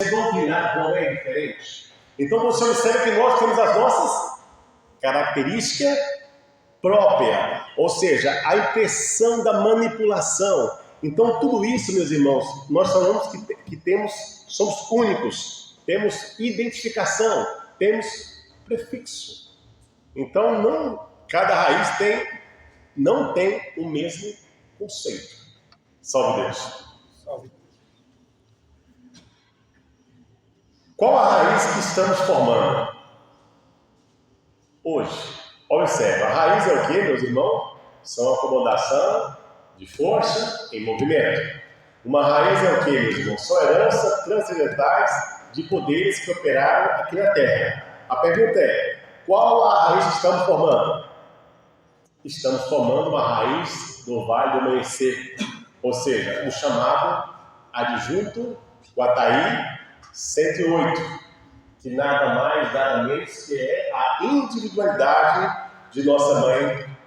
doutrinado não é diferente. Então você observa que nós temos as nossas características próprias, ou seja, a impressão da manipulação. Então tudo isso, meus irmãos, nós falamos que somos únicos, temos identificação, temos prefixo. Então cada raiz não tem o mesmo conceito. Salve Deus. Salve. Qual a raiz que estamos formando hoje? Observe, a raiz é o que, meus irmãos? São acomodação de força em movimento. Uma raiz é o que, meus irmãos? São heranças transcendentais de poderes que operaram aqui na Terra. A pergunta é, qual a raiz que estamos formando? Estamos formando uma raiz do Vale do Amanhecer, ou seja, o chamado adjunto Guataí 108, que nada mais, nada menos que é a individualidade de nossa mãe,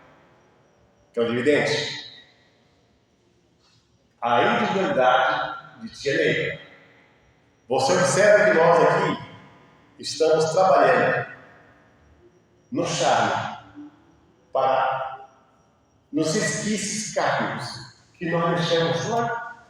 que é o dividente. A individualidade de tia Neida. Você observa que nós aqui estamos trabalhando no charme para nos resquícios kármicos que nós deixamos lá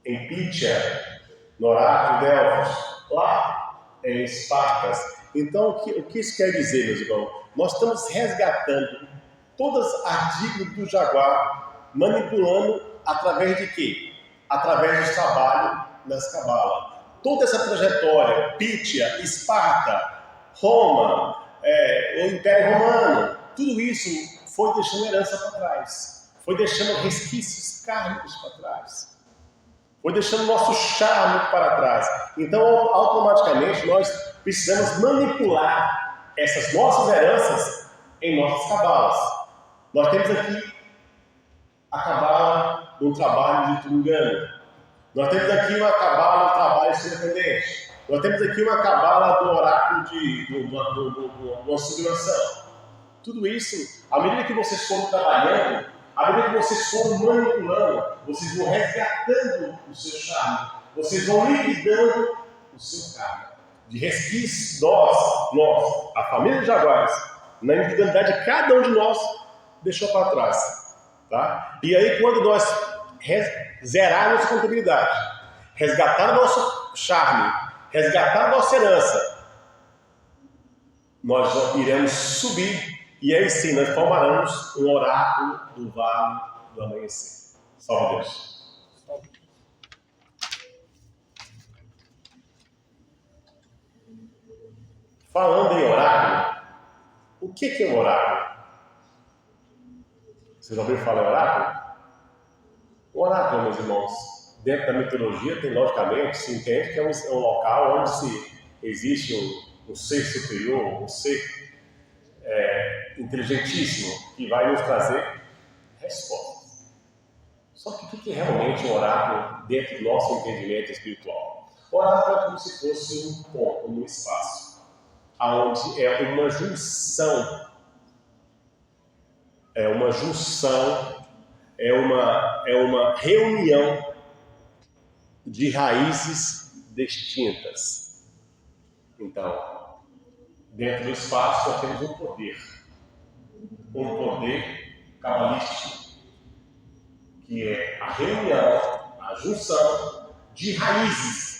em Pitya, no oráculo de Delfos, lá em Espartas. Então, o que isso quer dizer, meus irmãos? Nós estamos resgatando todas as dicas do Jaguar, manipulando através de quê? Através do trabalho nas Cabalas. Toda essa trajetória, Pitya, Esparta, Roma, o Império Romano, tudo isso foi deixando herança para trás, foi deixando resquícios kármicos para trás, foi deixando nosso charme para trás. Então, automaticamente, nós precisamos manipular essas nossas heranças em nossas cabalas. Nós temos aqui a cabala do trabalho de Tungano. Nós temos aqui uma cabala do trabalho independente. Nós temos aqui uma cabala do oráculo de uma sublimação. Tudo isso, à medida que vocês foram trabalhando, à medida que vocês foram manipulando, vocês vão resgatando o seu charme, vocês vão liquidando o seu karma. De resquícios, nós, a família de Jaguares, na individualidade de cada um de nós, deixou para trás. Tá? E aí, quando nós zerar nossa contabilidade, resgatar nosso charme, resgatar nossa herança, nós iremos subir. E aí sim, nós formaremos um oráculo do Vale do Amanhecer. Salve Deus. Salve. Falando em oráculo, o que é um oráculo? Vocês já ouviram falar em oráculo? O oráculo, meus irmãos, dentro da mitologia, tem logicamente, se entende que é um local onde existe um ser superior, um ser inteligentíssimo, que vai nos trazer respostas. Só que o que é realmente um oráculo dentro do nosso entendimento espiritual? O oráculo é como se fosse um ponto, um espaço, onde é uma junção, é uma reunião de raízes distintas. Então, dentro do espaço nós temos um poder cabalístico, que é a reunião, a junção de raízes.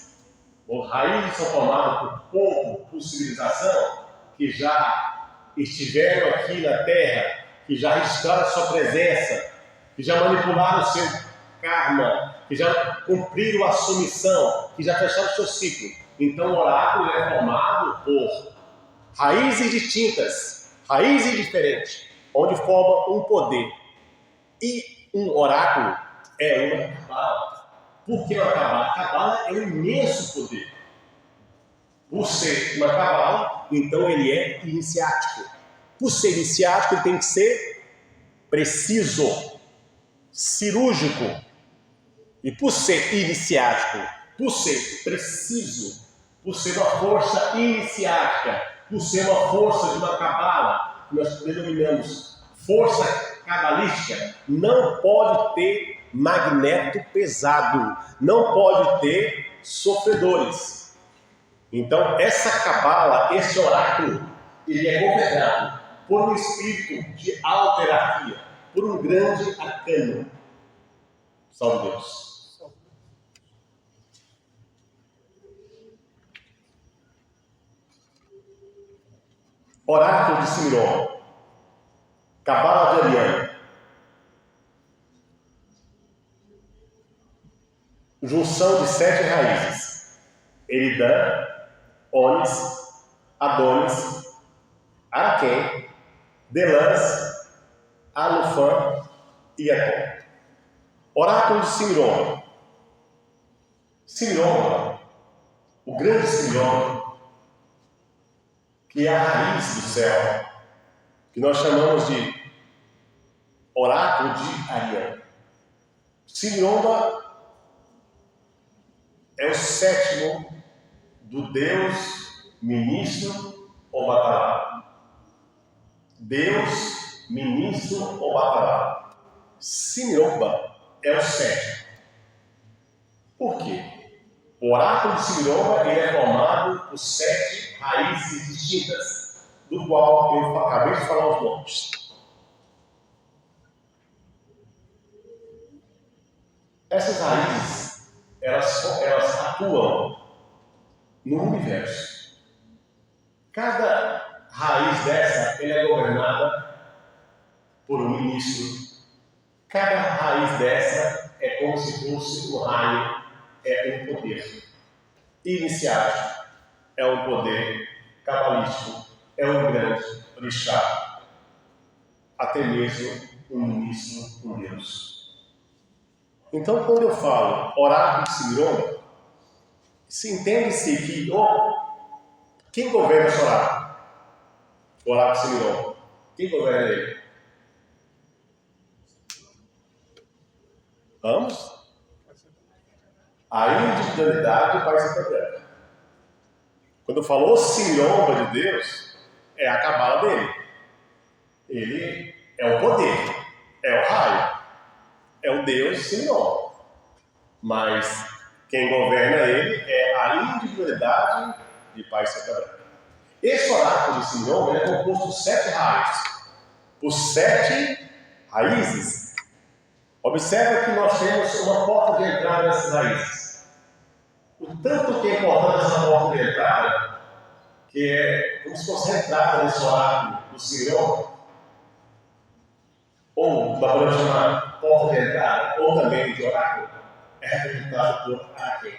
As raízes são formadas por povo, por civilização, que já estiveram aqui na Terra, que já registraram a sua presença, que já manipularam o seu karma, que já cumpriram a sua missão, que já fecharam o seu ciclo. Então o oráculo é formado por raízes distintas, raízes diferentes, onde forma um poder. E um oráculo é uma cabala. Por que uma cabala? A cabala é um imenso poder. Por ser uma cabala, então ele é iniciático. Por ser iniciático, ele tem que ser preciso, cirúrgico. E por ser iniciático, por ser preciso, por ser uma força iniciática, por ser uma força de uma cabala, que nós denominamos força cabalística, não pode ter magneto pesado, não pode ter sofredores. Então, essa cabala, esse oráculo, ele é governado por um espírito de alta hierarquia, por um grande arcano. Salve Deus. Oráculo de Simiron, cabala de Ariano, junção de 7 raízes: Eridã, Onis, Adonis, Araquém, Delans, Alufã e Atom. Oráculo de Simiron. Simiron, o grande Simiron, que é a raiz do céu, que nós chamamos de oráculo de Ariano. Simiron é o 7º do Deus ministro ou batalhão. Deus ministro ou batalhão. Simiron é o 7º. Por quê? O oráculo de Simiron ele é formado por 7 raízes distintas, do qual eu acabei de falar os nomes. Essas raízes, elas atuam no universo. Cada raiz dessa ela é governada por um ministro. Cada raiz dessa é como se fosse um raio, é um poder iniciático, é um poder cabalístico, é um grande orixá, até mesmo um ministro, um Deus. Então, quando eu falo oráculo de Simiron, se entende-se que quem governa esse oráculo? O oráculo de Simiron. Quem governa ele? Vamos? A individualidade do Pai Santo. Quando falou Simiron de Deus, é a cabala dele. Ele é o poder, é o raio, é o Deus Simiron. Mas quem governa ele é a individualidade de Pai Santo. Esse oráculo de Simiron é composto por 7 raios, por 7 raízes. Observa que nós temos uma porta de entrada nessas raízes. O tanto que é importante essa porta de entrada, que é como se fosse a entrada desse oráculo do Simiron, ou da podemos chamar porta de entrada, ou também de oráculo, é representado por Araquém.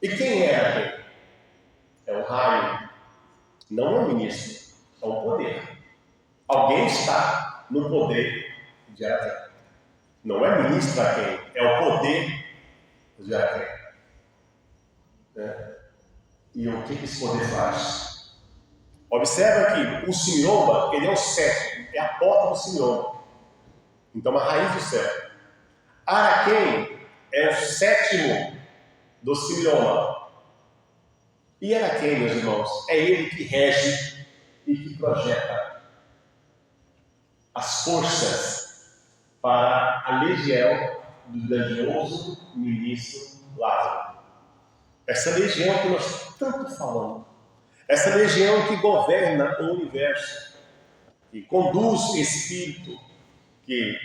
E quem é Araquém? É o raio, não é o ministro, é o poder. Alguém está no poder de Araquém. Não é ministro Araquém, é o poder de Araquém. E o que esse poder faz? Observa que o Simiron, ele é o 7º, é a porta do Simiron. Então, a raiz do céu. Araquém é o 7º do Simiron. E Araquém, meus irmãos, é ele que rege e que projeta as forças para a legião do grandioso ministro Lázaro. Essa legião que nós tanto falamos, essa legião que governa o universo, que conduz espírito, que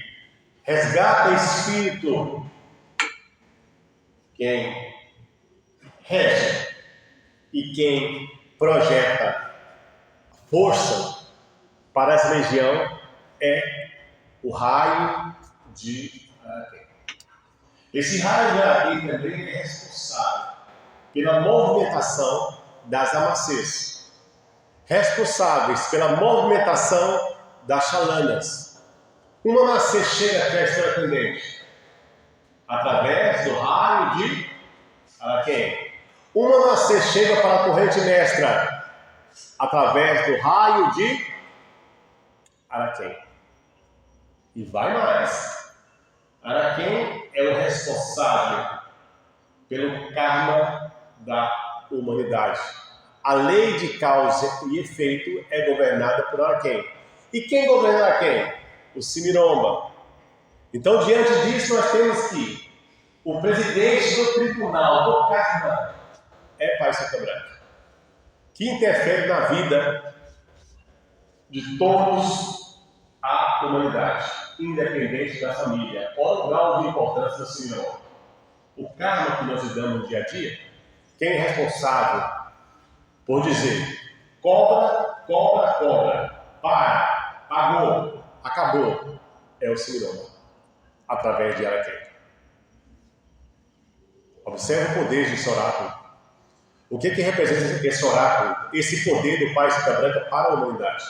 resgata espírito, quem rege e quem projeta força para essa legião é o raio de Araquém. Esse raio de Araquém também é responsável pela movimentação das amacês, responsáveis pela movimentação das chalanas. Uma amacê chega até a estrela pendente através do raio de Araquém. Uma amacê chega para a corrente mestra através do raio de Araquém. E vai mais. Araquém é o responsável pelo karma da humanidade. A lei de causa e efeito é governada por Araquém. E quem governa Araquém? O Simiron. Então, diante disso, nós temos que o presidente do tribunal do karma é Pai Santa Branca, que interfere na vida de todos a humanidade, independente da família. Olha o grau de importância do Senhor. O karma que nós lidamos no dia a dia, quem é responsável por dizer cobra, cobra, cobra, para, pagou, acabou, é o Senhor, através de Araquém. Observe o poder desse oráculo. O que representa esse oráculo, esse poder do Pai Santa Branca para a humanidade?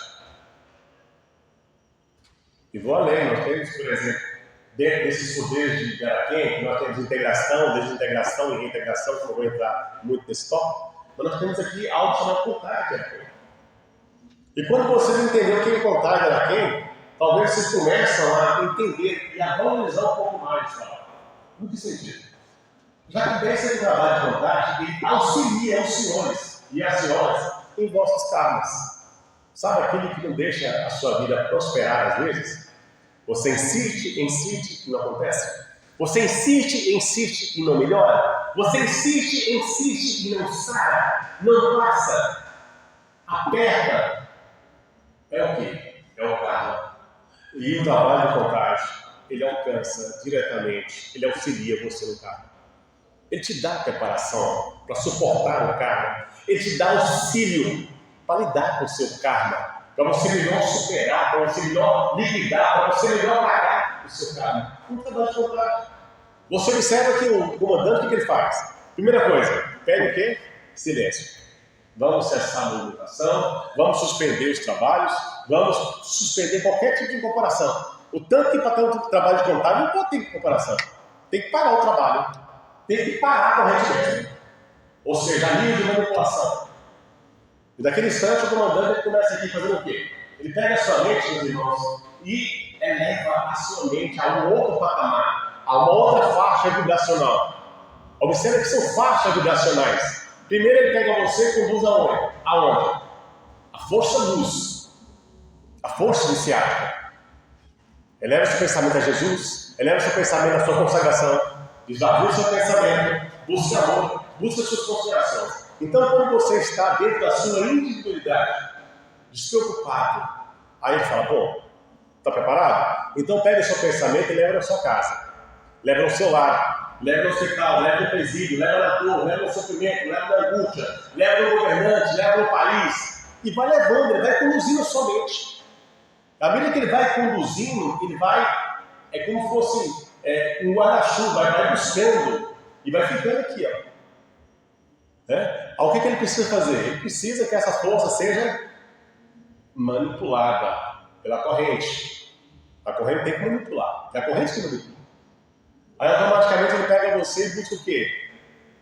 E vou além, nós temos, por exemplo, dentro desses poderes de Araquém, nós temos integração, desintegração e reintegração, que eu não vou entrar muito nesse tópico, mas nós temos aqui algo chamado contagem de Araquém. E quando vocês entenderem o que é contagem de Araquém, talvez vocês começam a entender e a valorizar um pouco mais, tá? No que sentido? Já que esse trabalho de contagem, ele auxilia os senhores e as senhoras em vossos karmas. Sabe aquele que não deixa a sua vida prosperar às vezes? Você insiste e não acontece. Você insiste e não melhora. Você insiste e não sara, não passa. Aperta. É o quê? É o karma. E o trabalho de contagem, ele alcança diretamente, ele auxilia você no karma. Ele te dá preparação para suportar o karma. Ele te dá auxílio para lidar com o seu karma, para você melhor superar, para você melhor liquidar, para você melhor pagar o seu karma. Um trabalho de contagem. Você observa que o comandante, o que ele faz? Primeira coisa, pede o quê? Silêncio. Vamos cessar a movimentação, vamos suspender os trabalhos, vamos suspender qualquer tipo de comparação. O tanto que para ter um trabalho de contagem não pode ter comparação. Tem que parar o trabalho, tem que parar corretamente. Ou seja, a linha de manipulação. E daquele instante o comandante ele começa aqui fazendo o quê? Ele pega a sua mente, meus irmãos, e eleva a sua mente a um outro patamar, a uma outra faixa vibracional. Observe que são faixas vibracionais. Primeiro ele pega você e conduz aonde? Aonde? A força luz. A força iniciática. Eleva seu pensamento a Jesus, eleva seu pensamento à sua consagração, esvazia o seu pensamento, busque amor, busque as suas considerações. Então, quando você está dentro da sua individualidade, despreocupado, aí ele fala, pô, está preparado? Então pega o seu pensamento e leva na sua casa, leva no seu lar, leva no hospital, leva no presídio, leva na dor, leva no sofrimento, leva na angústia, leva no governante, leva no país, e vai levando, ele vai conduzindo a sua mente. À medida que ele vai conduzindo, ele vai, é como se fosse um guarda-chuva, vai buscando e vai ficando aqui, ó. O que ele precisa fazer? Ele precisa que essa força seja manipulada pela corrente. A corrente tem que manipular, é a corrente que manipula. Aí automaticamente ele pega você e busca o quê?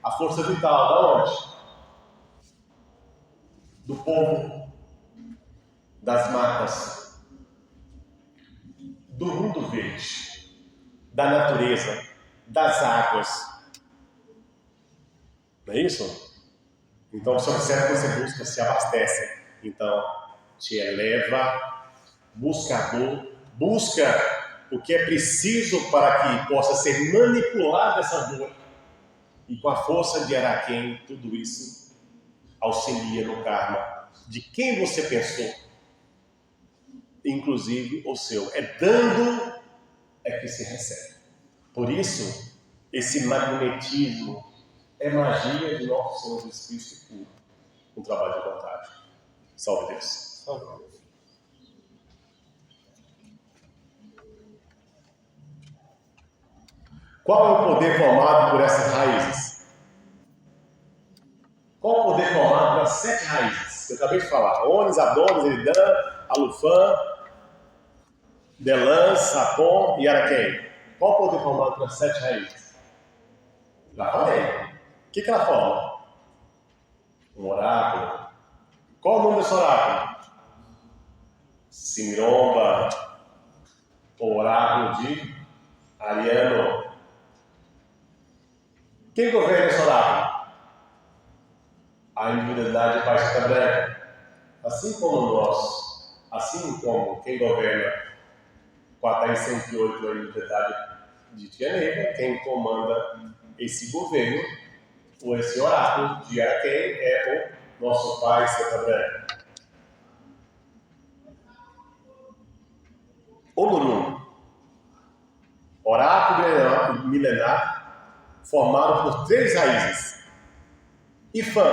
A força vital, da onde? Do povo, das matas, do mundo verde, da natureza, das águas. Não é isso? Então você observa que você busca, se abastece. Então, te eleva, busca a dor, busca o que é preciso para que possa ser manipulada essa dor. E com a força de Araquém, tudo isso auxilia no karma de quem você pensou, inclusive o seu. É dando é que se recebe. Por isso, esse magnetismo é magia de nosso Senhor Jesus Cristo puro, um trabalho de contagem. Salve Deus. Salve Deus. Qual é o poder formado por essas raízes? Qual é o poder formado pelas 7 raízes que eu acabei de falar? Onis, Adonis, Eridã, Alufã, Delã, Sapon e Araquém. Qual é o poder formado pelas 7 raízes? Já falei. O que ela forma? Um oráculo. Qual o nome desse oráculo? Simiromba, o oráculo de Ariano. Quem governa esse oráculo? A individualidade de Pai Santa Branca. Assim como nós, assim como quem governa 4:108 aí no detalhe de Tia Neiva, quem comanda esse governo, ou esse oráculo de Araquém, é o nosso pai Seta Branca. Olorum, oráculo milenar, formado por 3 raízes. Ifã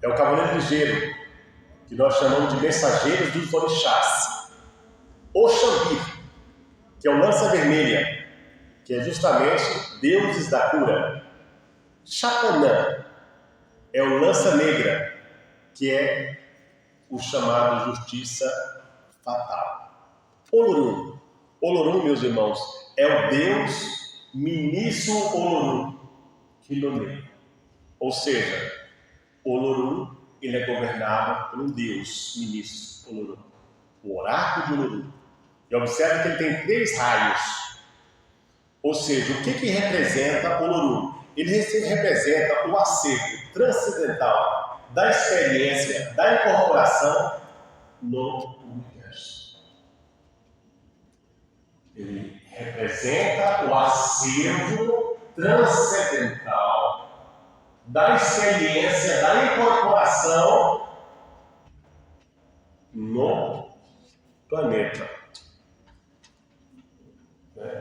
é o cavaleiro de gelo, que nós chamamos de mensageiros dos orixás. Oxambir, que é o lança vermelha, que é justamente deuses da cura. Chapanã é o lança negra, que é o chamado justiça fatal. Olorum. Olorum, meus irmãos, é o Deus Ministro Olorum, que nomeia. Ou seja, Olorum, ele é governado por um Deus Ministro Olorum, o oráculo de Olorum. E observe que ele tem 3 raios. Ou seja, o que representa Olorum? Ele representa o acervo transcendental da experiência, da incorporação no universo. Ele representa o acervo transcendental da experiência, da incorporação no planeta.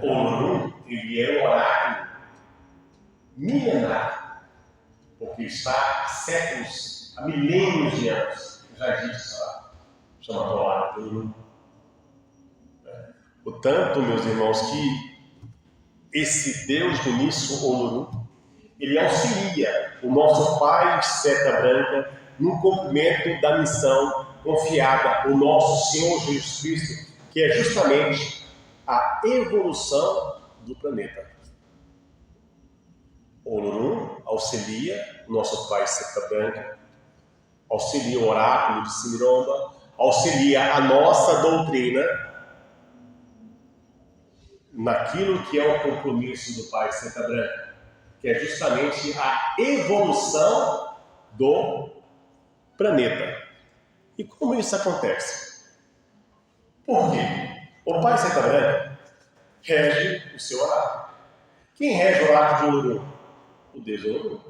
Olorum, ele é um oráculo milenar, porque está há séculos, há milênios de anos, já disse lá, chamado oráculo. Portanto, meus irmãos, que esse Deus ministro Olorum, ele auxilia o nosso pai Seta Branca no cumprimento da missão confiada ao nosso Senhor Jesus Cristo, que é justamente a evolução do planeta. Olorum auxilia o nosso pai Seta Branca, auxilia o oráculo de Simiromba, auxilia a nossa doutrina naquilo que é o compromisso do pai Seta Branca, que é justamente a evolução do planeta. E como isso acontece? Por quê? O pai Seta Branca rege o seu oráculo. Quem rege o oráculo de Olorum? O Deus Olorum.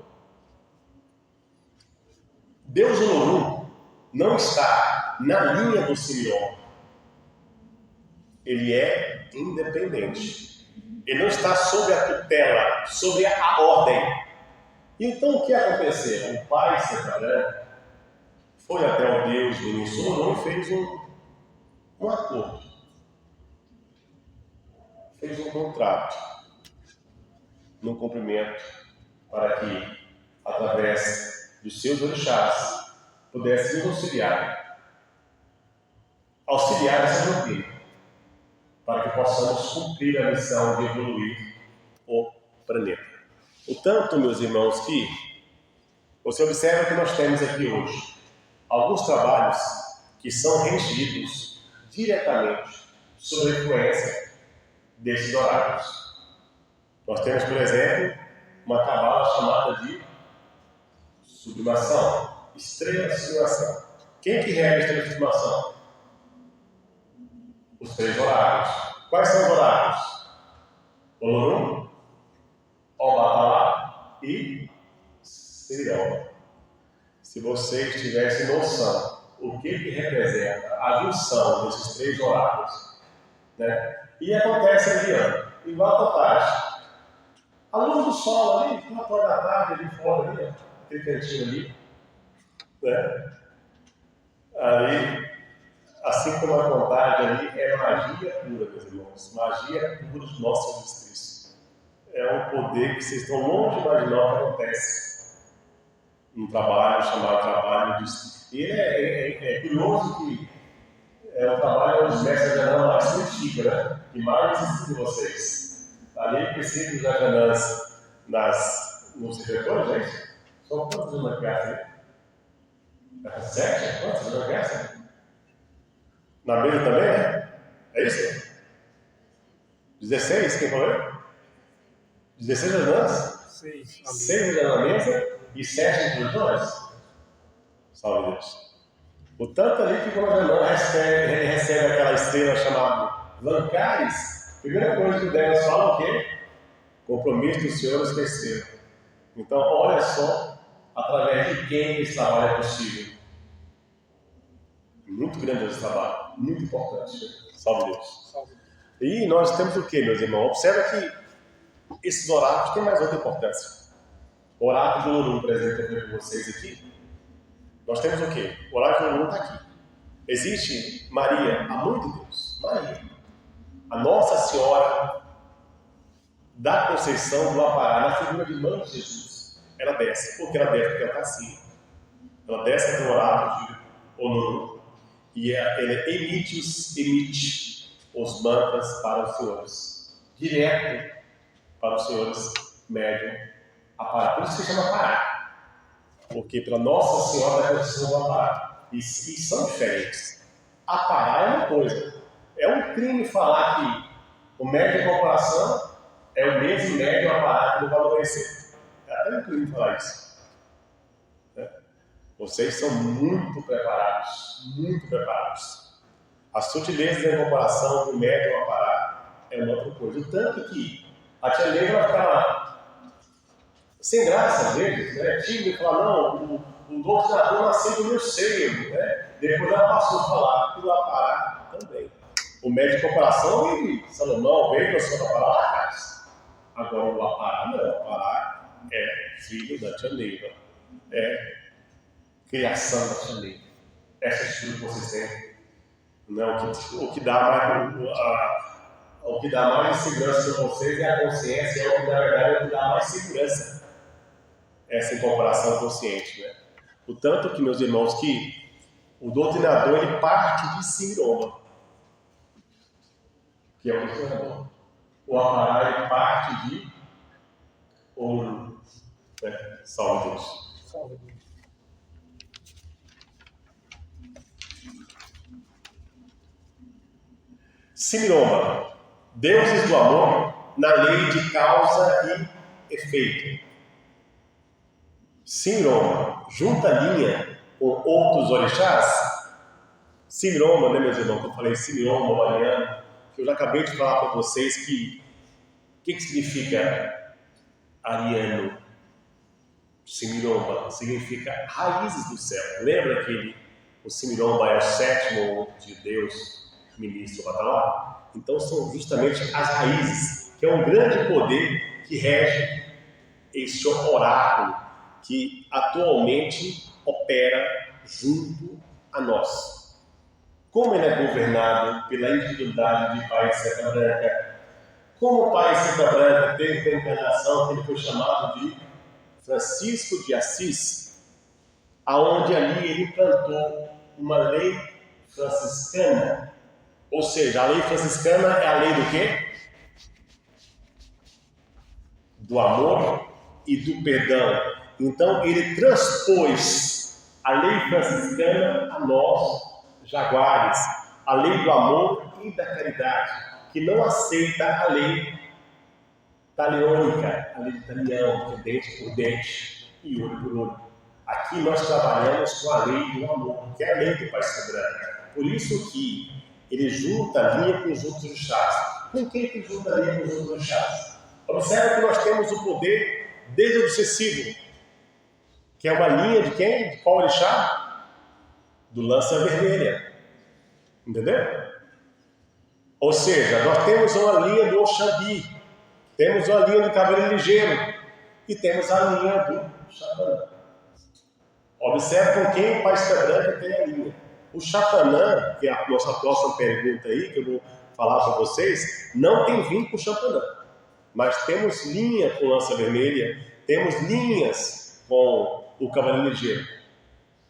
Deus Olorum não está na linha do Sirion. Ele é independente. Ele não está sob a tutela, sob a ordem. Então o que aconteceu? O pai Seta Branca foi até o Deus do Olorum e fez um acordo. Fez um contrato no cumprimento para que, através dos seus orixás, pudesse nos auxiliar essa doutrina, para que possamos cumprir a missão de evoluir o planeta. Portanto, meus irmãos, que você observa que nós temos aqui hoje alguns trabalhos que são regidos diretamente sob a influência desses oráculos. Nós temos, por exemplo, uma cabala chamada de sublimação, estrela de sublimação. Quem que rege a estrela de sublimação? Os 3 oráculos. Quais são os oráculos? Olorum, Obatalá e Simiromba. Se vocês tivessem noção o que representa a junção desses 3 oráculos, né? E acontece ali, igual a contagem. A luz do sol ali, 4 horas da tarde, ali fora, ali, aquele cantinho ali, né? Ali, assim como a contagem ali, é magia pura, meus irmãos. Magia pura do nosso Jesus Cristo. É um poder que vocês estão longe de imaginar o que acontece num trabalho chamado trabalho de Espírito. E é curioso que é o trabalho dos mestres da Janã mais antigo, né? E mais existe de vocês. Ali, princípios da Janãs nos refletores, gente? São quantos uma peça aí? 7? Quantos uma peça? Na mesa também, né? É isso? 16, quem falou? 16 Janãs? 6 na mesa e 7 entre os dois? Salve Deus. O tanto ali que quando a Janã recebe aquela estrela chamada Vancares, primeira coisa que devemos falar o quê? Compromisso do Senhor esqueceram. Então, olha só através de quem esse trabalho é possível. Muito grande esse trabalho, muito importante. Salve Deus. E nós temos o que, meus irmãos? Observa que esses oráculos têm mais outra importância. O oráculo do Ouro, por exemplo, que eu falei com vocês aqui, nós temos o quê? O oráculo do Ouro está aqui. Existe Maria, a mãe de Deus, Maria, a Nossa Senhora da Conceição do Apará, na figura de mãe de Jesus. Ela desce. Por que ela desce? Porque ela está assim. Ela desce do oráculo de Ouro e ela emite os mantras para os senhores, direto para os senhores médium Apará. Por isso se chama Apará, porque pela Nossa Senhora da Conceição do Apará. E são diferentes. Apará é uma coisa. É um crime falar que o médium de corporação é o mesmo médium Apará que não vai adoecer. É até um crime falar isso. Vocês são muito preparados, muito preparados. A sutileza da incorporação do médium Apará é uma outra coisa. Tanto que a tia Negra vai ficar sem graça às vezes, né? Tímida e falar, não, o doutrinador nasceu do meu seio, né? Depois ela passou a falar que o Apará também. O médium de incorporação veio de Salomão, veio do Senhor Apará lá atrás. Agora o Apará não, o Apará é filho da tia Negra. É criação da tia Negra. Essa estrutura que vocês têm. Não, o que dá mais segurança para vocês é a consciência, é o que na verdade é o que dá mais segurança. Essa incorporação consciente, né? O tanto que, meus irmãos, que o doutrinador ele parte de Simiroma, que é o doutrinador. O Apará ele parte de Ouro. Né? Salve Deus. Salve Deus. Simiroma, deuses do amor na lei de causa e efeito. Simiroma, junta linha com outros orixás. Simiroma, né, meus irmãos? Que eu falei Simiroma, Mariana, que eu já acabei de falar para vocês que o que significa ariano? Simiroma significa raízes do céu. Lembra que o Simiroma é o sétimo de Deus, ministro Batalá? Então são justamente as raízes, que é um grande poder que rege este oráculo que atualmente opera junto a nós. Como ele é governado pela individualidade de Pai Seta Branca, como o Pai Seta Branca teve a encarnação que ele foi chamado de Francisco de Assis, aonde ali ele implantou uma lei franciscana. Ou seja, a lei franciscana é a lei do quê? Do amor e do perdão. Então, ele transpôs a lei franciscana a nós, jaguares, a lei do amor e da caridade, que não aceita a lei taliônica, a lei de talião, que é dente por dente e olho por olho. Aqui nós trabalhamos com a lei do amor, que é a lei do Pai Soberano. Por isso que ele junta a linha com os outros orixás. Com quem que junta a linha com os outros orixás? Observe que nós temos o poder desobsessivo, que é uma linha de quem? De qual orixá? Do Lança Vermelha. Entendeu? Ou seja, nós temos uma linha do Oxambi, temos uma linha do Cavaleiro Ligeiro e temos a linha do Chapanã. Observe com quem o Pai Seta Branca tem a linha. O Chapanã, que é a nossa próxima pergunta aí, que eu vou falar para vocês, não tem vínculo com o Chapanã. Mas temos linha com Lança Vermelha, temos linhas com o Cavaleiro Ligeiro,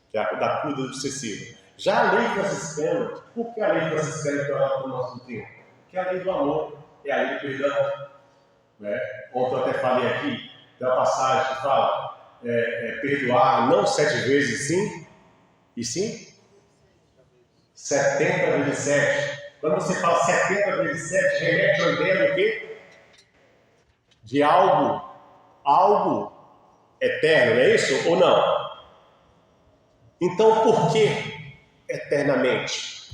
que é a da cura obsessiva. Já a lei franciscana, por que a lei franciscana é para o nosso tempo? Porque a lei do amor é a lei do perdão. Né? Ontem eu até falei aqui, tem uma passagem que fala perdoar não 7 vezes sim, e sim 70 vezes 7. Quando você fala 70 vezes 7, remete a ideia do quê? De algo eterno, não é isso? Ou não? Então, por que eternamente?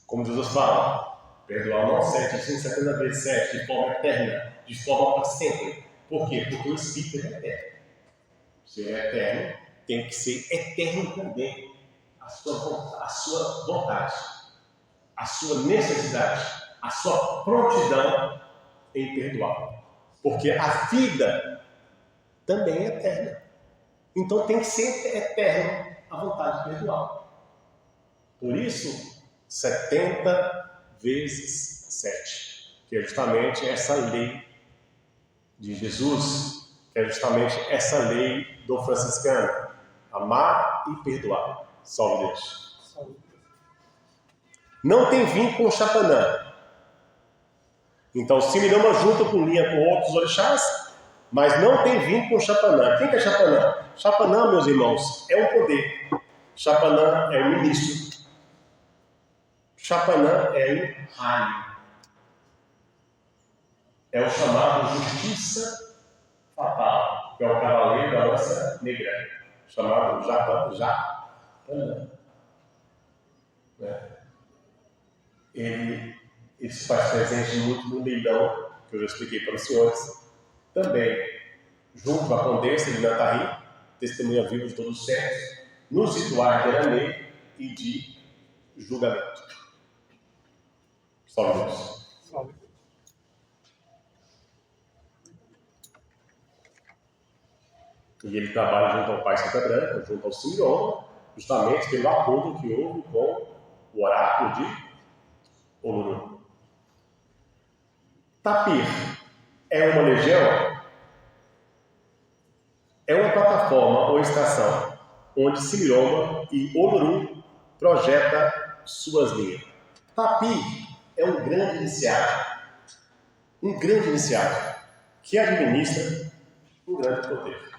Como Jesus fala, perdoar não 7, sim 70 vezes 7, de forma eterna, de forma para sempre. Por quê? Porque o Espírito é eterno. Se é eterno, tem que ser eterno também. A sua vontade, a sua necessidade, a sua prontidão em perdoar. Porque a vida também é eterna. Então tem que ser eterno a vontade de perdoar. Por isso, 70 vezes 7, que é justamente essa lei de Jesus, que é justamente essa lei do franciscano: amar e perdoar. Salve Deus. Não tem vínculo com o Chapanã. Então, Simirama junta com linha com outros orixás, mas não tem vínculo com o Chapanã. Quem que é Chapanã? Chapanã, meus irmãos, é um poder. Chapanã é um ministro. Chapanã é um raio. É o chamado justiça fatal, que é o cavaleiro da lança negra, chamado Japanã. Ele se faz presente muito no leilão, que eu já expliquei para os senhores. Também, junto à Condessa de Natari, testemunha viva de todos os séculos, nos rituais de Aranê e de julgamento. Salve Deus. Salve. E ele trabalha junto ao Pai Santa Branca, junto ao Simiroma, justamente pelo acordo que houve com o oráculo de Oluru. Tapir é uma legião? É uma plataforma ou estação onde Simiroma e Oluru projeta suas linhas. Tapir é um grande iniciado que administra um grande poder.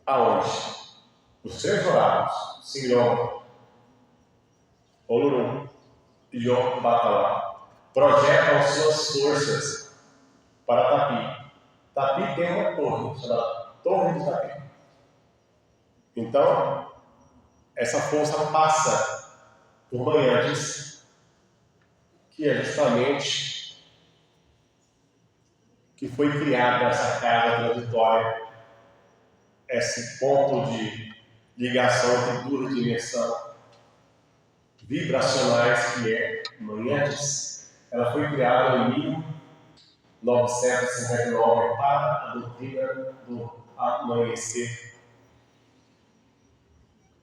Aonde os seus oráculos, Simiroma, Oluru e Batalá, projetam suas forças para Tapi. Tapi tem uma torre, chamada Torre de Tapi. Então, essa força passa por Manhantes, que é justamente que foi criada essa casa transitória, esse ponto de ligação entre duas dimensões vibracionais, que é Manhantes. Ela foi criada em 1959 para a doutrina do amanhecer.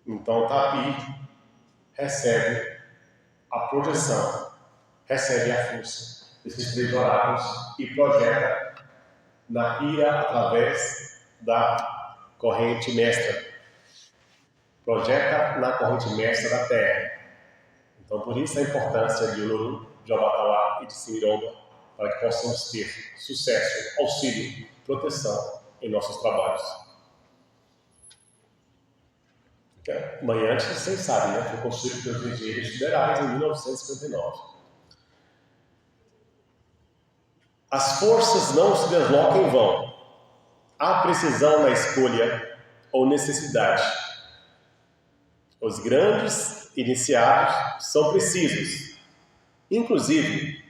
Então, Tapi recebe a projeção, recebe a força desses três oráculos e projeta na ira através da corrente mestra. Projeta na corrente mestra da Terra. Então, por isso a importância de Oluru, de Obatauá e de Simiroma, para que possamos ter sucesso, auxílio, proteção em nossos trabalhos. Manhantes, vocês sabem, né? Foi construído pelos engenheiros federais em 1959. As forças não se deslocam em vão. Há precisão na escolha ou necessidade. Os grandes iniciados são precisos. Inclusive,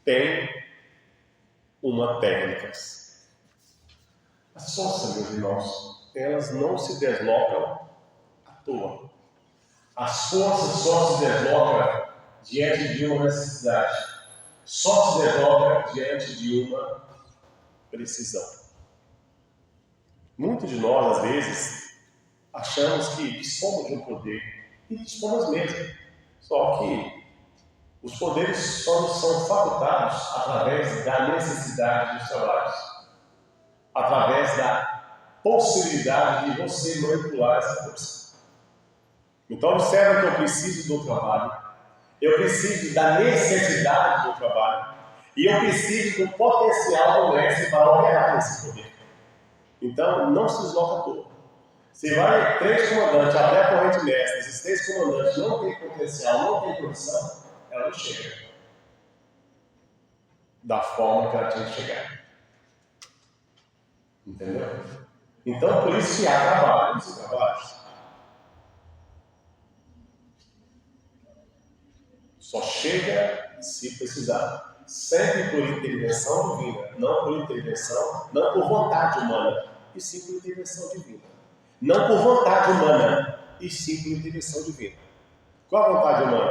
tem uma técnica. As forças, meus irmãos, elas não se deslocam à toa. As forças só se deslocam diante de uma necessidade. Só se deslocam diante de uma precisão. Muitos de nós, às vezes, achamos que dispomos de um poder, e dispomos mesmo. Só que os poderes só nos são facultados através da necessidade dos trabalhos, através da possibilidade de você manipular essa força. Então, observa que eu preciso do trabalho, eu preciso da necessidade do trabalho, e eu preciso do potencial do mestre para operar esse poder. Então, não se desloca à toa. Se vai 3 comandantes até a corrente mestra, esses 3 comandantes não têm potencial, não têm condição, ela não chega da forma que ela tinha que chegar. Entendeu? Então, por isso que há trabalho, esses trabalhos. Só chega se precisar. Sempre por intervenção divina, não por intervenção, não por vontade humana, e sim por intervenção divina. Não por vontade humana, e sim por intervenção divina. Qual a vontade humana?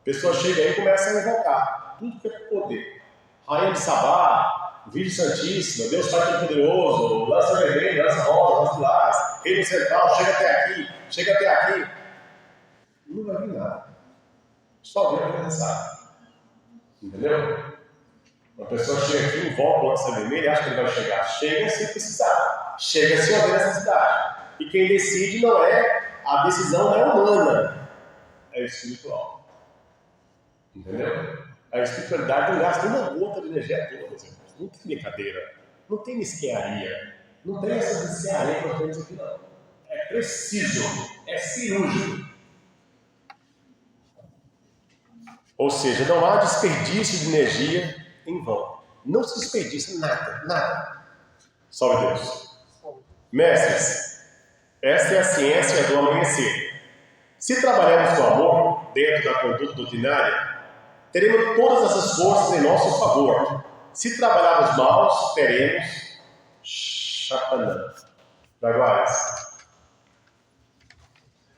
A pessoa chega aí e começa a invocar tudo que é poder. Rainha de Sabá, Virgem Santíssima, Deus Pai Todo-Poderoso, lança vermelha, lança rosa, lança lás, reino central, chega até aqui. Não vai vir nada. Só Deus vai rezar. Entendeu? Uma pessoa chega aqui, invoca o lança vermelha e acha que ele vai chegar. Chega sem precisar. Chega sem haver necessidade. E quem decide não é, a decisão não é humana, é espiritual. Entendeu? A espiritualidade não gasta uma gota de energia toda, meus irmãos. Não tem brincadeira, não tem mesquinharia, não tem essa mesquinharia que nós temos aqui, não. É preciso, é cirúrgico. Ou seja, não há desperdício de energia em vão. Não se desperdiça nada. Salve Deus. Mestres, esta é a ciência do amanhecer. Se trabalharmos com amor, dentro da conduta doutrinária, teremos todas essas forças em nosso favor. Se trabalharmos mal, teremos chapanã. Jaguares,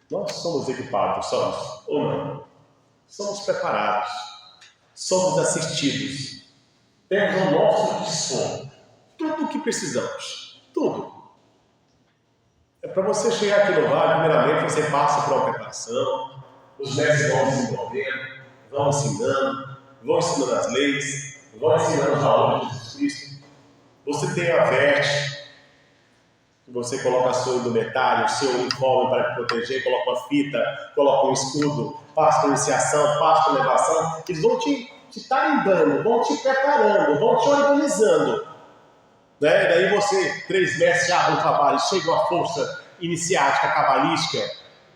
nós somos equipados, somos ou não? Somos preparados, somos assistidos, temos o nosso dispor, tudo o que precisamos, tudo. É para você chegar aqui no vale, primeiramente você passa por uma preparação, os mestres vão desenvolvendo, vão ensinando as leis, vão ensinando os valores de Jesus Cristo. Você tem a veste, você coloca a sua indumentária, o seu uniforme para te proteger, coloca uma fita, coloca um escudo, passa por iniciação, passa por elevação. Eles vão te tarimbando, vão te preparando, vão te organizando. Né? E daí você, 3 mestres, abre um trabalho, chega uma força iniciática, cabalística,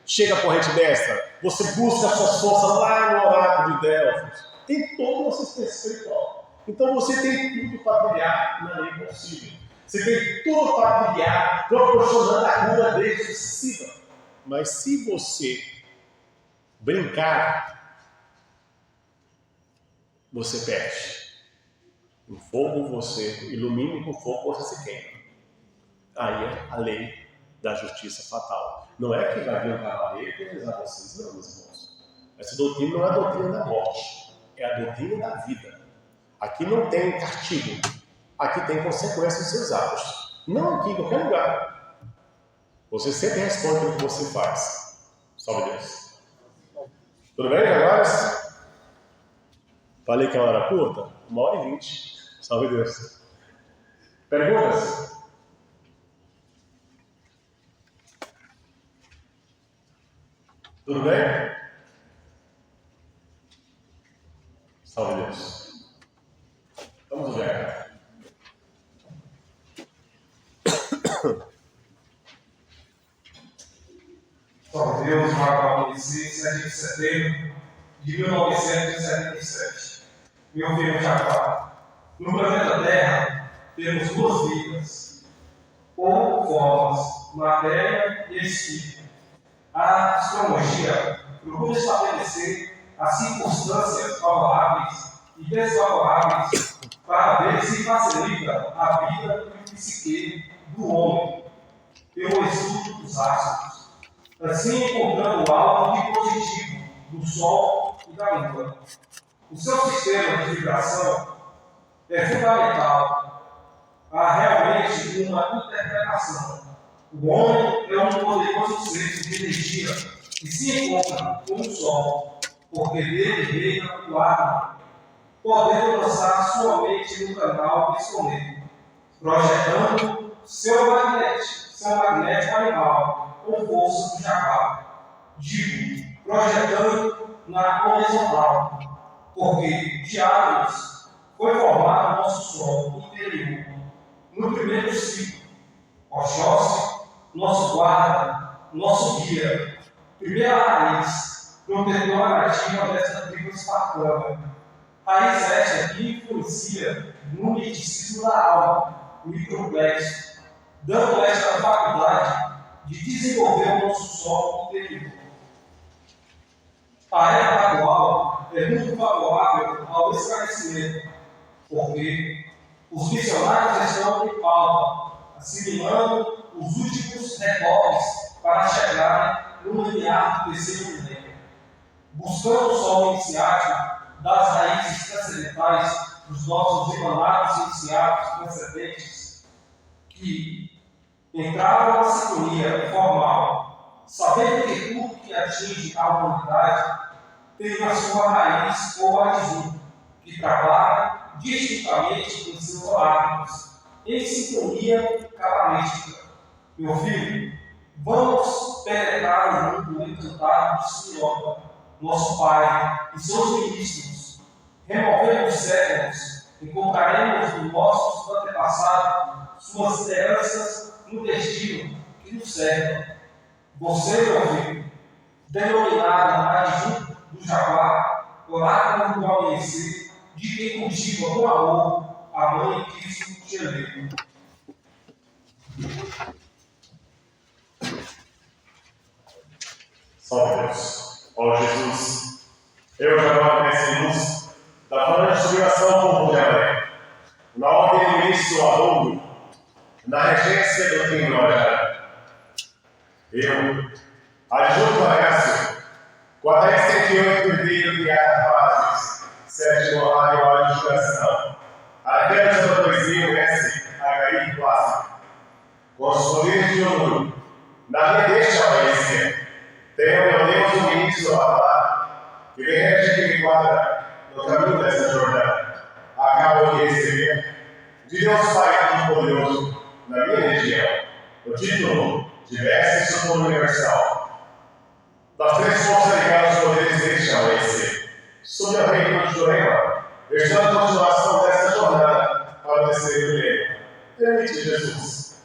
chega a corrente destra, você busca as suas forças lá no oráculo de Delfos. Tem toda uma assistência espiritual. Então você tem tudo para brilhar na lei possível. Você tem tudo para brilhar, proporcionando a cura desde sucessiva. Mas se você brincar, você perde. No fogo você ilumina, com fogo você se queima. Aí é a lei da justiça fatal. Não é que vai vir um cavaleiro e realizar vocês, não, meus irmãos. Essa doutrina não é a doutrina da morte, é a doutrina da vida. Aqui não tem castigo, aqui tem consequências dos seus atos. Não aqui, em qualquer lugar. Você sempre responde pelo que você faz. Salve Deus. Tudo bem, Jaguares? Falei que a hora era curta? 1h20. Salve Deus. Perguntas? Tudo bem? Salve Deus. Vamos ver. Salve Deus, Marco Amanhecer, 7 de setembro de 1977. Meu filho Jaguar. No planeta Terra, temos 2 vidas, ou formas, matéria e espírito. A astrologia procura estabelecer as circunstâncias favoráveis e desfavoráveis para ver se facilita a vida e o psique do homem, pelo estudo dos astros, assim encontrando algo de positivo do Sol e da Lua. O seu sistema de vibração é fundamental. Há realmente uma interpretação. O homem é um poderoso ser de energia que se encontra com o Sol, porque dele reina o átomo, podendo lançar sua mente no canal disponível, projetando seu magnético animal com força do jaguar. Digo, projetando na horizontal, porque de átomos foi formado nosso Sol interior. No primeiro ciclo, Oxóssi, nosso guarda, nosso guia, primeira raiz, protetora nativa desta tribo espartana. Raiz esta que influencia no misticismo da alma, o microplexo, dando esta faculdade de desenvolver o nosso Sol interior. A era atual é muito favorável ao esclarecimento, porque os missionários estão em pauta, assimilando os últimos rebotes para chegarem no limiar do terceiro milênio, buscando o solo iniciático das raízes transcendentais dos nossos emanados iniciados transcendentes, que entraram na sintonia formal, sabendo que tudo que atinge a humanidade tem na sua raiz ou adjunto, que trabalha distintamente em seus oráculos, em sintonia cabalística. Meu filho, vamos penetrar o mundo encantado do Senhor, nosso Pai, e seus ministros. Removendo os séculos, encontraremos nos nossos antepassados suas heranças no destino que nos serve. Você, meu filho, denominado adjunto do Jaguar, oráculo do amanhecer, de quem cultiva com amor a mãe Cristo te eleva. Salve Deus. Ó Jesus, eu já nessa luz da falante subiração do povo de Abraão, na ordem do início ao mundo, na regência do King glória. Eu, adjunto a Cássio, 48 herdeiro de Arrapazes, 7 horário à adjuração, Arcanjo da poesia S. HI clássico, com os poderes de ouro, na minha deixa amanhecer, tenho meu Deus o ministro a falar, que vem rege que me guarda no caminho dessa jornada. Acabo de receber de Deus Pai Todo-Poderoso, na minha região, o título de Mestre Supremo Universal. Das três forças ligadas aos poderes deste amanhecer, sob o reino de Jorema, estou na continuação dessa jornada para o terceiro milênio. Permite, Jesus.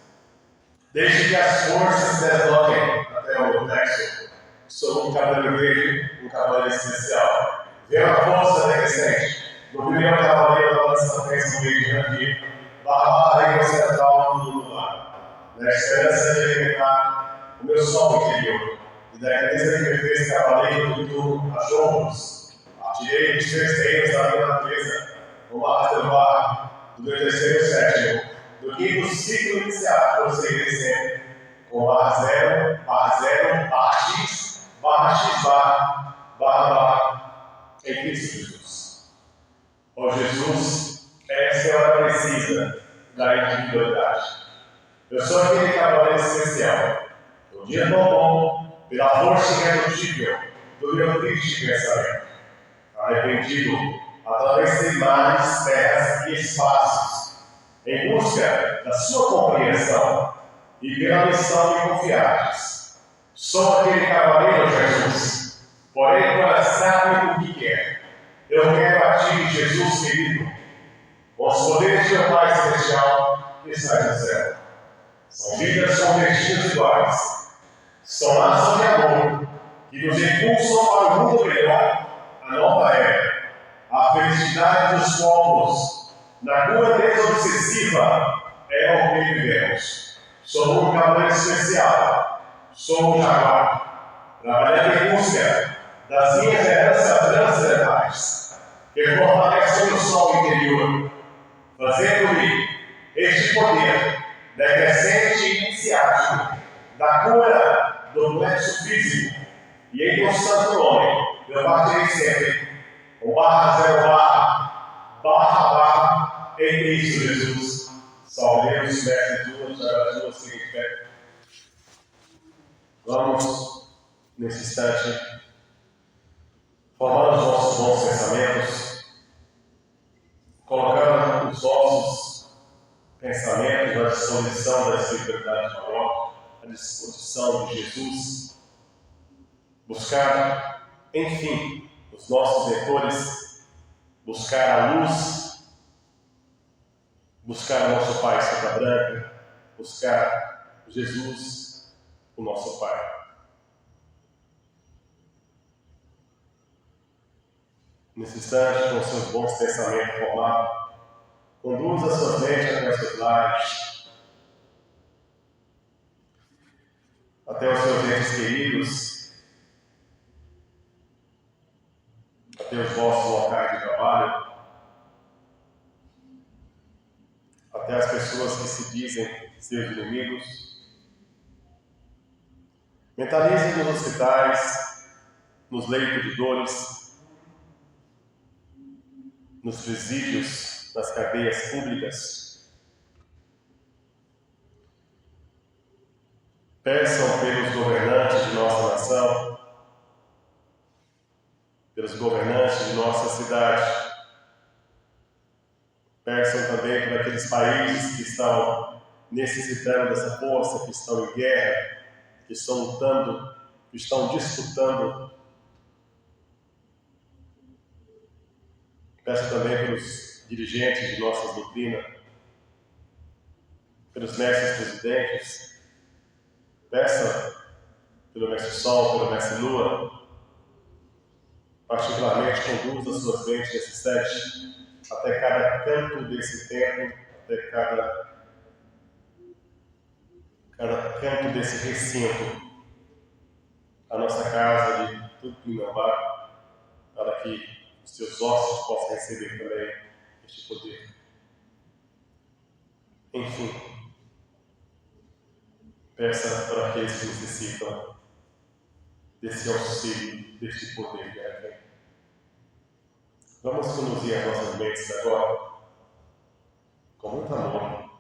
Desde que as forças se desloquem até o nexo, sou um cavaleiro verde, um cavaleiro especial. Vendo a força decrescente do primeiro cavaleiro da lança-frente no meio de Randir, barra a região central do lunar, na esperança de alimentar o meu sol interior, e da grandeza que me fez cavaleiro do turno a jombos, atirei os três reinos da minha natureza, como a barra do meu terceiro e sétimo, do quinto ciclo iniciado, prosseguirei sempre, com barra 0, barra x, barra, em Cristo Jesus. Ó Jesus, essa é a hora precisa da individualidade. Eu sou aquele cavaleiro especial, um dia tão bom, pela força irredutível do meu triste pensamento, arrependido através de mares, terras e espaços, em busca da sua compreensão e pela missão me confiares. Sou aquele cavaleiro, Jesus, porém para sabe o que quer. Eu quero a ti, Jesus querido, com os poderes do meu Pai Celestial que está no céu. São vidas com destinos iguais. São laços de amor que nos impulsam para o mundo melhor, a nova era, a felicidade dos povos, na cura desobsessiva é o que vivemos. Sou um cavaleiro especial, sou um jaguar, trabalhando em busca das minhas heranças transcendentais, que fortalecem o sol interior, fazendo-me este poder decrescente e iniciático da cura do plexo físico, e em constante homem eu partirei sempre com barra 0 barra, em Cristo Jesus. Salve Deus, mestre duas, duas, seguinte fé. Vamos, nesse instante, formar os nossos bons pensamentos, colocando os nossos pensamentos à disposição da espiritualidade maior, à disposição de Jesus, buscar, enfim, os nossos leitores, buscar a luz, buscar o nosso Pai Santa Branca, buscar Jesus, o nosso Pai. Nesse instante, com seus bons pensamentos formados, conduza suas mentes até os seus lares, até os seus entes queridos, até os vossos seus inimigos. Mentalize nos hospitais, nos leitos de dores, nos presídios, nas cadeias públicas. Peçam pelos governantes de nossa nação, pelos governantes de nossa cidade. Peçam também por aqueles países que estão necessitando dessa força, que estão em guerra, que estão lutando, que estão disputando. Peço também pelos dirigentes de nossa doutrina, pelos mestres presidentes. Peça pelo mestre Sol, pelo mestre Lua. Particularmente conduza suas mentes nesse sete, até cada canto desse templo, até cada canto desse recinto, a nossa casa de Tupinambá, para que os teus ossos possam receber também este poder. Enfim, peça para aqueles que necessitam desse auxílio, deste poder de Arquém. Vamos conduzir as nossas mentes agora, com muito amor,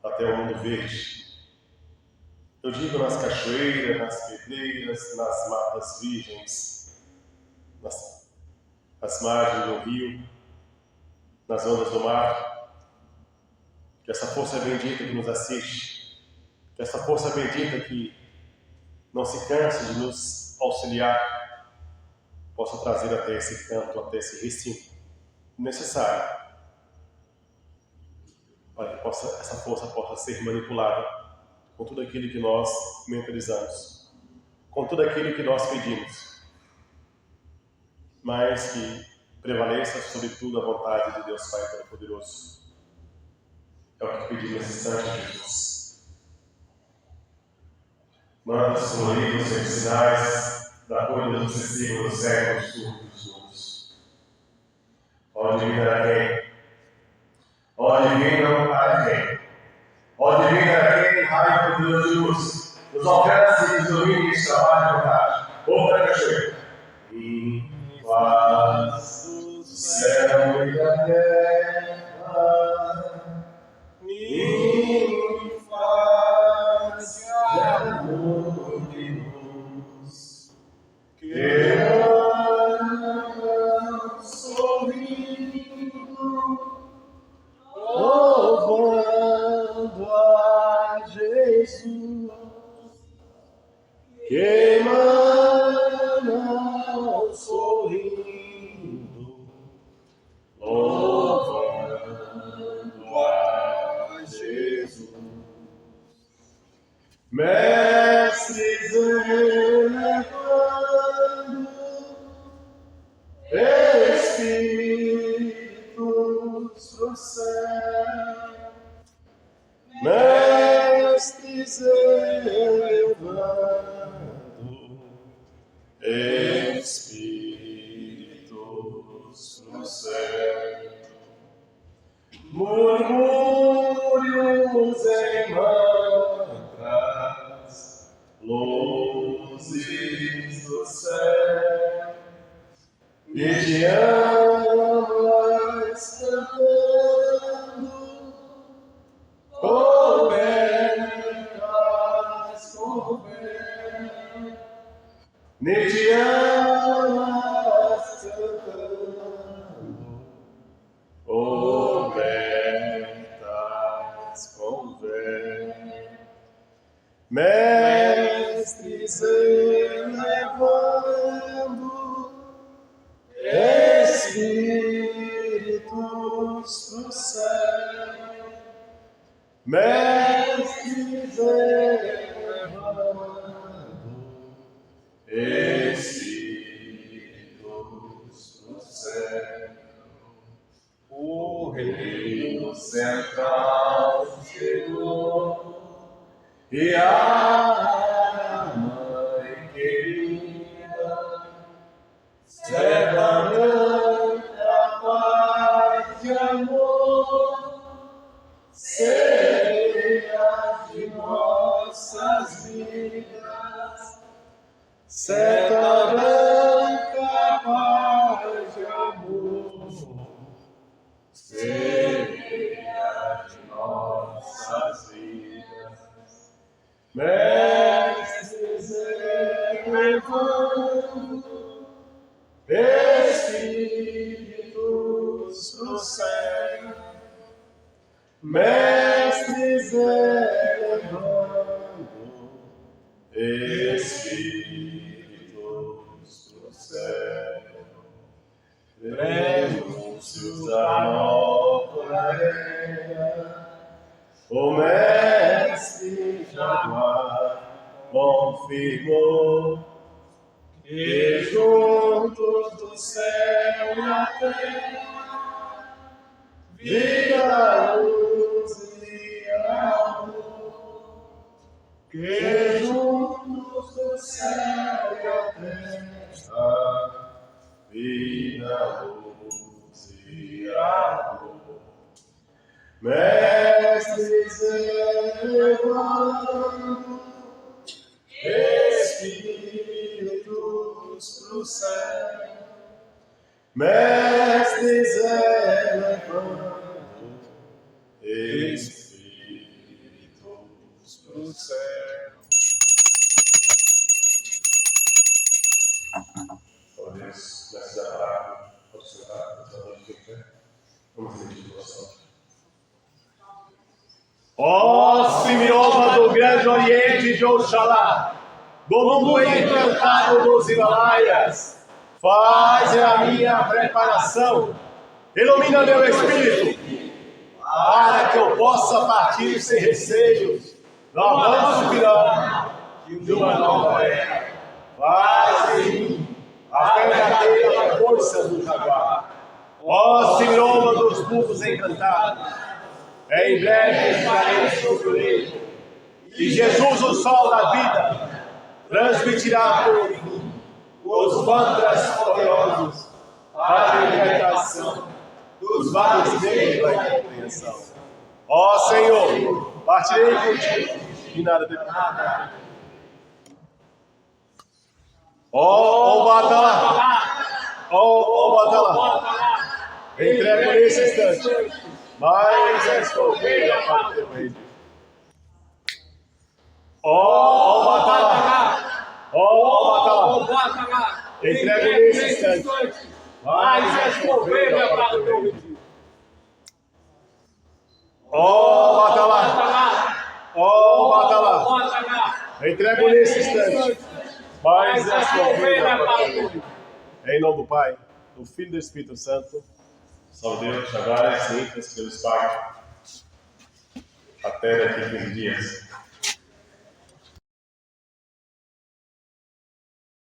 até o mundo verde. Eu digo nas cachoeiras, nas pedreiras, nas matas virgens, nas margens do rio, nas ondas do mar. Que essa força bendita que nos assiste, que essa força bendita que não se canse de nos auxiliar, possa trazer até esse canto, até esse recinto necessário, para que essa força possa ser manipulada com tudo aquilo que nós mentalizamos, com tudo aquilo que nós pedimos, mas que prevaleça sobre tudo a vontade de Deus Pai Todo-Poderoso. É o que pedimos nesse instante, Jesus. Manda os coloridos e sinais da cura dos sucessivos séculos turcos. Ó divino Arquém, ó divino Arquém, ó divino Arquém, raio poderoso de luz, nos alcance e nos domine este trabalho de vontade. Outra cachoeira. E faz o céu e a terra, e faz de amor e luz, que eu sorrindo, louvando a Jesus, que emana sorrindo, louvando a Jesus. Mestres elevando, Espíritos do céu, mestres elevando, Espíritos do céu, murmúrios em mantras, luzes do céu, e almas cantando, cobertas com véu, nidianas cantando, cobertas com véu, mestres elevando, Espíritos do céu, mestres elevando, Espíritos do céu, o reino central chegou e a mãe querida, serva branca, paz e amor, sereia de seta branca, paz de amor, semeia de nossas vidas. Mestre Zé, levando espíritos pro céu. Mestre Zé, levando espíritos pro céu. Prenúncios da nova era, o mestre Jaguar confirmou que juntos do céu e a terra, vida, luz e amor, que juntos do céu e a terra, vida, luz e amor. Mestre Zé, levando espíritos pro céu. Mestre Zé, levando espíritos pro céu. Ó Deus, nessa palavra, pode sentar, vamos repetir a oração. Ó Simeoma do Grande Oriente de Oxalá, do mundo encantado dos Himalaias, faz a minha preparação, ilumina meu espírito, para que eu possa partir sem receios do avanço virão de uma nova era. Faz em mim a verdadeira força do Jaguar. Ó Simeoma dos mundos encantados, em breve estarei sobre o leito, e Jesus, o sol da vida, transmitirá por mim os mantras gloriosos para a libertação dos vários meios da incompreensão. Ó Senhor, partirei contigo e nada depois. Ó Batalá, ó Batalá, entrego nesse instante, mas és ovelha para o teu reino. Ó Batalá, ó Batalá, entrego nesse instante, mas és ovelha para o teu reino. Ó Batalá, entrego nesse instante, mas és ovelha para o teu reino. Em nome do Pai, do Filho e do Espírito Santo. Salve Deus, agora e sempre, pelos Pai, até daqui a 15 dias.